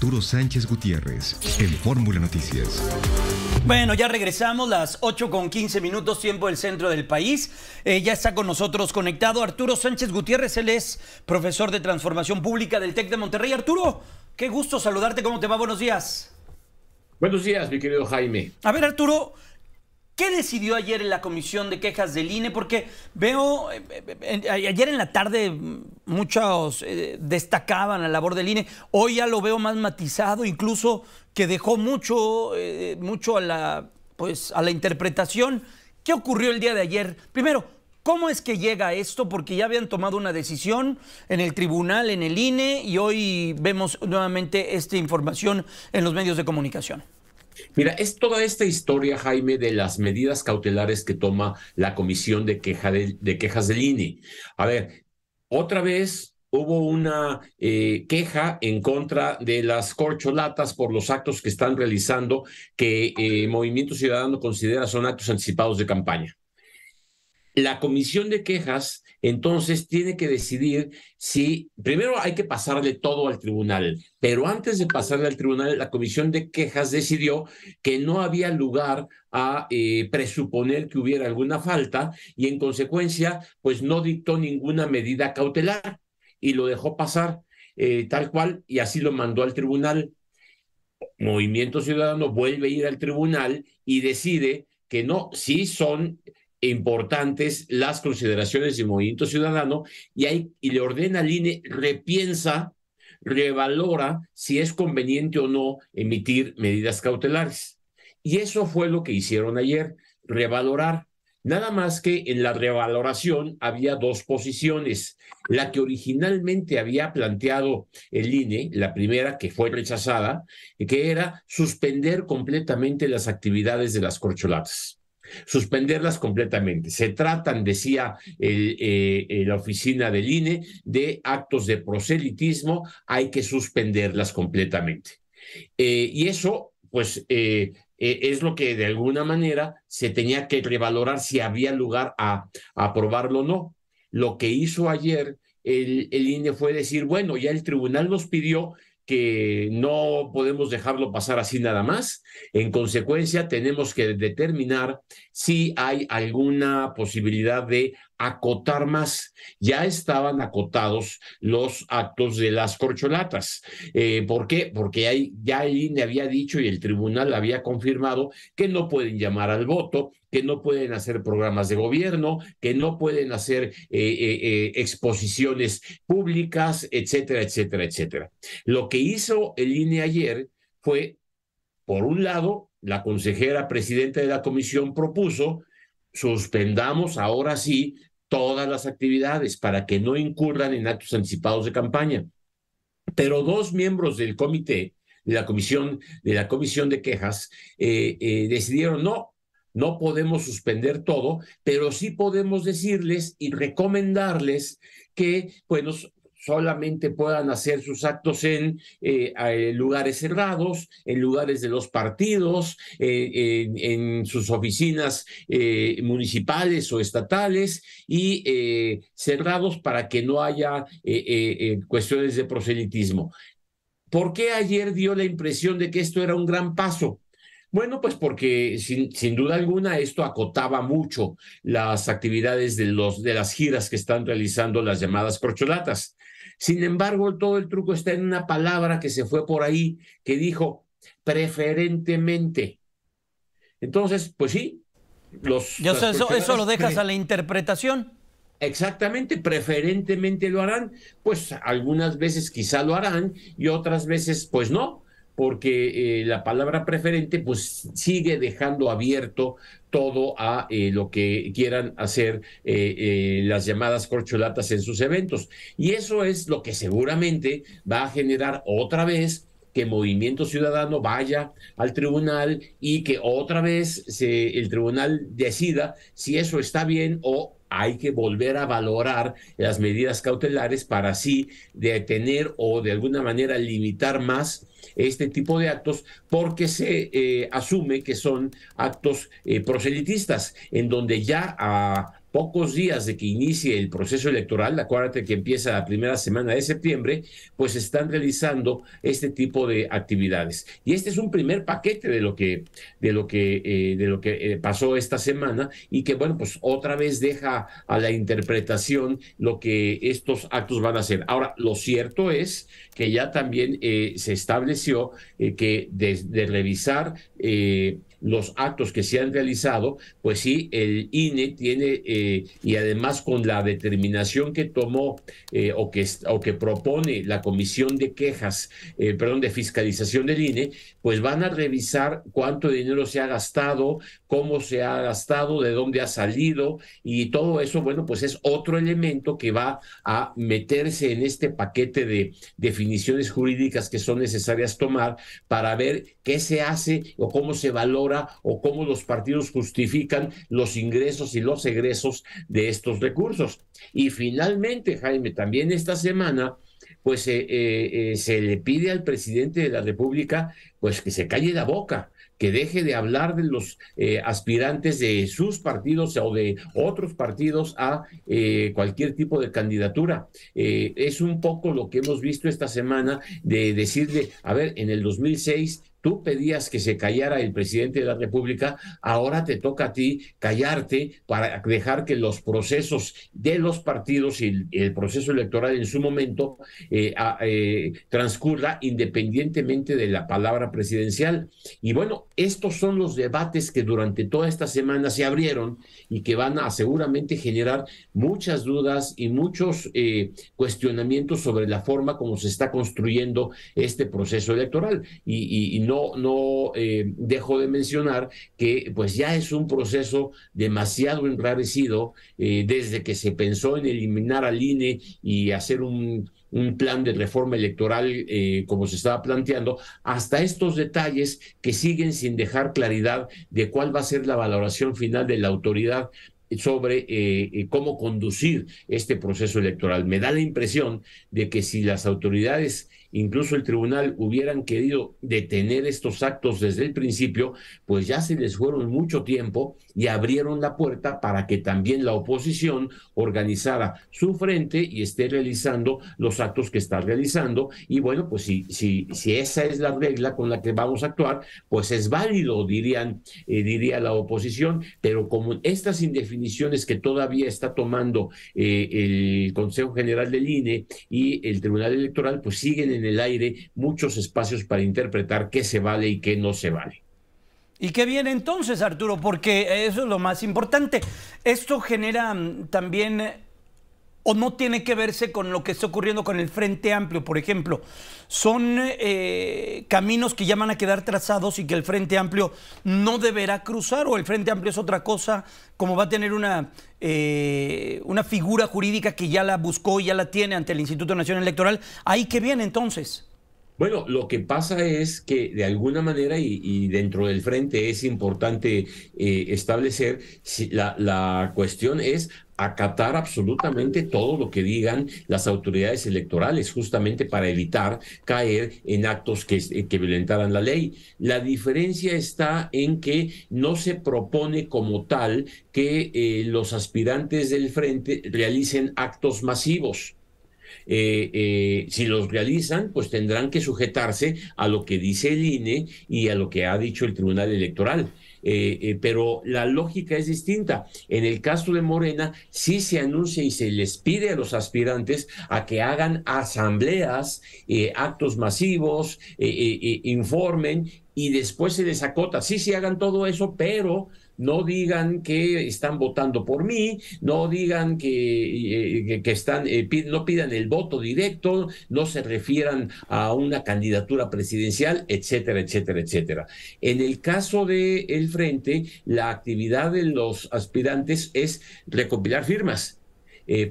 Arturo Sánchez Gutiérrez, en Fórmula Noticias. Bueno, ya regresamos, las 8:15, tiempo del centro del país. Ya está con nosotros conectado Arturo Sánchez Gutiérrez, él es profesor de Transformación Pública del TEC de Monterrey. Arturo, qué gusto saludarte, ¿cómo te va? Buenos días. Buenos días, mi querido Jaime. A ver, Arturo, ¿qué decidió ayer en la Comisión de Quejas del INE? Porque veo, ayer en la tarde muchos destacaban la labor del INE. Hoy ya lo veo más matizado, incluso que dejó mucho a la interpretación. ¿Qué ocurrió el día de ayer? Primero, ¿cómo es que llega a esto? Porque ya habían tomado una decisión en el tribunal, en el INE, y hoy vemos nuevamente esta información en los medios de comunicación. Mira, es toda esta historia, Jaime, de las medidas cautelares que toma la Comisión de Quejas del INE. A ver, otra vez hubo una queja en contra de las corcholatas por los actos que están realizando que Movimiento Ciudadano considera son actos anticipados de campaña. La Comisión de Quejas, entonces, tiene que decidir si, primero hay que pasarle todo al tribunal, pero antes de pasarle al tribunal, la Comisión de Quejas decidió que no había lugar a presuponer que hubiera alguna falta y, en consecuencia, pues no dictó ninguna medida cautelar y lo dejó pasar tal cual, y así lo mandó al tribunal. Movimiento Ciudadano vuelve a ir al tribunal y decide que no, sí son importantes las consideraciones del Movimiento Ciudadano y le ordena al INE, revalora si es conveniente o no emitir medidas cautelares. Y eso fue lo que hicieron ayer, revalorar. Nada más que en la revaloración había dos posiciones. La que originalmente había planteado el INE, la primera que fue rechazada, que era suspender completamente las actividades de las corcholatas. Suspenderlas completamente. Se tratan, decía la oficina del INE, de actos de proselitismo, hay que suspenderlas completamente. Y eso, pues, es lo que de alguna manera se tenía que revalorar si había lugar a aprobarlo o no. Lo que hizo ayer el INE fue decir, bueno, ya el tribunal nos pidió que no podemos dejarlo pasar así nada más. En consecuencia, tenemos que determinar si hay alguna posibilidad de acotar más. Ya estaban acotados los actos de las corcholatas. ¿Por qué? Porque ya el INE había dicho y el tribunal había confirmado que no pueden llamar al voto, que no pueden hacer programas de gobierno, que no pueden hacer exposiciones públicas, etcétera, etcétera, etcétera. Lo que hizo el INE ayer fue, por un lado, la consejera presidenta de la comisión propuso, suspendamos ahora sí todas las actividades para que no incurran en actos anticipados de campaña. Pero dos miembros del comité, de la comisión de quejas, decidieron no podemos suspender todo, pero sí podemos decirles y recomendarles que, bueno, solamente puedan hacer sus actos en lugares cerrados, en lugares de los partidos, en sus oficinas municipales o estatales y cerrados para que no haya cuestiones de proselitismo. ¿Por qué ayer dio la impresión de que esto era un gran paso? Bueno, pues porque sin duda alguna esto acotaba mucho las actividades de las giras que están realizando las llamadas corcholatas. Sin embargo, todo el truco está en una palabra que se fue por ahí, que dijo preferentemente. Entonces, pues sí. Eso lo dejas a la interpretación. Exactamente, preferentemente lo harán. Pues algunas veces quizá lo harán y otras veces pues no, porque la palabra preferente pues sigue dejando abierto todo a lo que quieran hacer las llamadas corcholatas en sus eventos. Y eso es lo que seguramente va a generar otra vez que Movimiento Ciudadano vaya al tribunal y que otra vez el tribunal decida si eso está bien o hay que volver a valorar las medidas cautelares para así detener o de alguna manera limitar más este tipo de actos, porque se asume que son actos proselitistas, en donde ya pocos días de que inicie el proceso electoral, acuérdate que empieza la primera semana de septiembre, pues están realizando este tipo de actividades. Y este es un primer paquete de lo que pasó esta semana, y que, bueno, pues otra vez deja a la interpretación lo que estos actos van a hacer. Ahora, lo cierto es que ya también se estableció que de revisar los actos que se han realizado, pues sí, el INE tiene, y además con la determinación que tomó o que propone la Comisión de Quejas, de Fiscalización del INE, pues van a revisar cuánto dinero se ha gastado, cómo se ha gastado, de dónde ha salido, y todo eso, bueno, pues es otro elemento que va a meterse en este paquete de definiciones jurídicas que son necesarias tomar para ver qué se hace o cómo se valora o cómo los partidos justifican los ingresos y los egresos de estos recursos. Y finalmente, Jaime, también esta semana pues se le pide al presidente de la República pues que se calle la boca, que deje de hablar de los aspirantes de sus partidos o de otros partidos a cualquier tipo de candidatura. Es un poco lo que hemos visto esta semana, de decirle, a ver, en el 2006 tú pedías que se callara el presidente de la República, ahora te toca a ti callarte para dejar que los procesos de los partidos y el proceso electoral en su momento transcurra independientemente de la palabra presidencial. Y bueno, estos son los debates que durante toda esta semana se abrieron y que van a seguramente generar muchas dudas y muchos cuestionamientos sobre la forma como se está construyendo este proceso electoral. Y no dejo de mencionar que pues ya es un proceso demasiado enrarecido desde que se pensó en eliminar al INE y hacer un plan de reforma electoral como se estaba planteando, hasta estos detalles que siguen sin dejar claridad de cuál va a ser la valoración final de la autoridad sobre cómo conducir este proceso electoral. Me da la impresión de que si las autoridades, incluso el tribunal, hubieran querido detener estos actos desde el principio, pues ya se les fueron mucho tiempo y abrieron la puerta para que también la oposición organizara su frente y esté realizando los actos que está realizando. Y bueno, pues si esa es la regla con la que vamos a actuar, pues es válido, diría la oposición, pero como estas indefiniciones que todavía está tomando el Consejo General del INE y el Tribunal Electoral, pues siguen en el aire muchos espacios para interpretar qué se vale y qué no se vale. ¿Y qué viene entonces, Arturo? Porque eso es lo más importante. Esto genera también, o no tiene que verse con lo que está ocurriendo con el Frente Amplio, por ejemplo. Son caminos que ya van a quedar trazados y que el Frente Amplio no deberá cruzar, o el Frente Amplio es otra cosa, como va a tener una figura jurídica que ya la buscó y ya la tiene ante el Instituto Nacional Electoral. ¿Ahí qué viene entonces? Bueno, lo que pasa es que de alguna manera, y dentro del frente es importante establecer, si la cuestión es acatar absolutamente todo lo que digan las autoridades electorales, justamente para evitar caer en actos que violentaran la ley. La diferencia está en que no se propone como tal que los aspirantes del frente realicen actos masivos. Si los realizan, pues tendrán que sujetarse a lo que dice el INE y a lo que ha dicho el Tribunal Electoral. Pero la lógica es distinta. En el caso de Morena, sí se anuncia y se les pide a los aspirantes a que hagan asambleas, actos masivos, informen, y después se les acota. Sí, hagan todo eso, pero no digan que están votando por mí, no digan que están, no pidan el voto directo, no se refieran a una candidatura presidencial, etcétera, etcétera, etcétera. En el caso del Frente, la actividad de los aspirantes es recopilar firmas.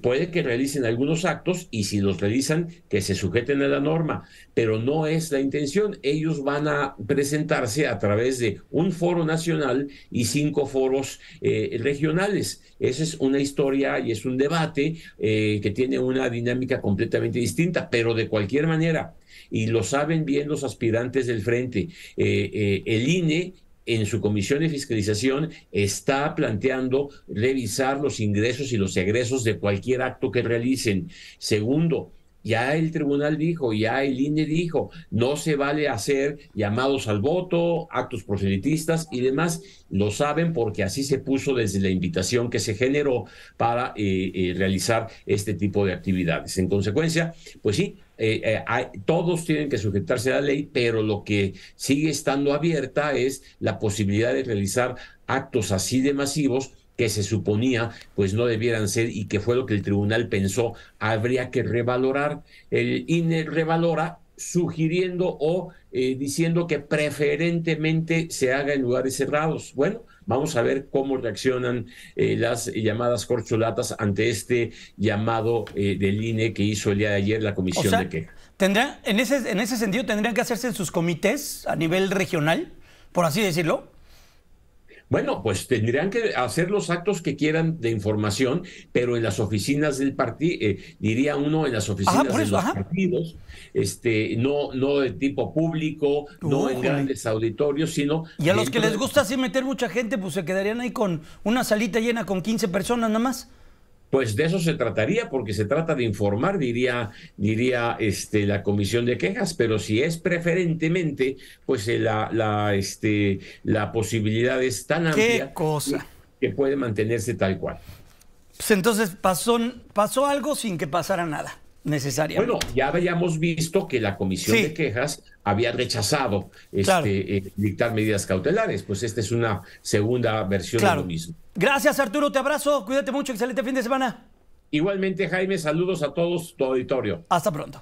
Puede que realicen algunos actos, y si los realizan, que se sujeten a la norma, pero no es la intención. Ellos van a presentarse a través de un foro nacional y 5 foros regionales. Esa es una historia y es un debate que tiene una dinámica completamente distinta, pero de cualquier manera, y lo saben bien los aspirantes del Frente, el INE en su comisión de fiscalización está planteando revisar los ingresos y los egresos de cualquier acto que realicen. Segundo, ya el tribunal dijo, ya el INE dijo, no se vale hacer llamados al voto, actos proselitistas y demás. Lo saben porque así se puso desde la invitación que se generó para realizar este tipo de actividades. En consecuencia, pues sí, todos tienen que sujetarse a la ley, pero lo que sigue estando abierta es la posibilidad de realizar actos así de masivos que se suponía pues no debieran ser y que fue lo que el tribunal pensó habría que revalorar. El INE revalora sugiriendo o diciendo que preferentemente se haga en lugares cerrados. Bueno, vamos a ver cómo reaccionan las llamadas corcholatas ante este llamado del INE que hizo el día de ayer la comisión de quejas. En ese sentido, ¿tendrían que hacerse en sus comités a nivel regional, por así decirlo? Bueno, pues tendrían que hacer los actos que quieran de información, pero en las oficinas del partido, diría uno, en las oficinas de los partidos, no de tipo público, no en grandes auditorios, sino... Y a los que les gusta así meter mucha gente, pues se quedarían ahí con una salita llena con 15 personas nada más. Pues de eso se trataría, porque se trata de informar, diría la comisión de quejas, pero si es preferentemente, pues la posibilidad es tan amplia. ¿Qué cosa? Que puede mantenerse tal cual. Pues entonces pasó algo sin que pasara nada, necesariamente. Bueno, ya habíamos visto que la comisión de quejas había rechazado dictar medidas cautelares, pues esta es una segunda versión de lo mismo. Gracias, Arturo, te abrazo, cuídate mucho, excelente fin de semana. Igualmente, Jaime, saludos a todos, tu auditorio. Hasta pronto.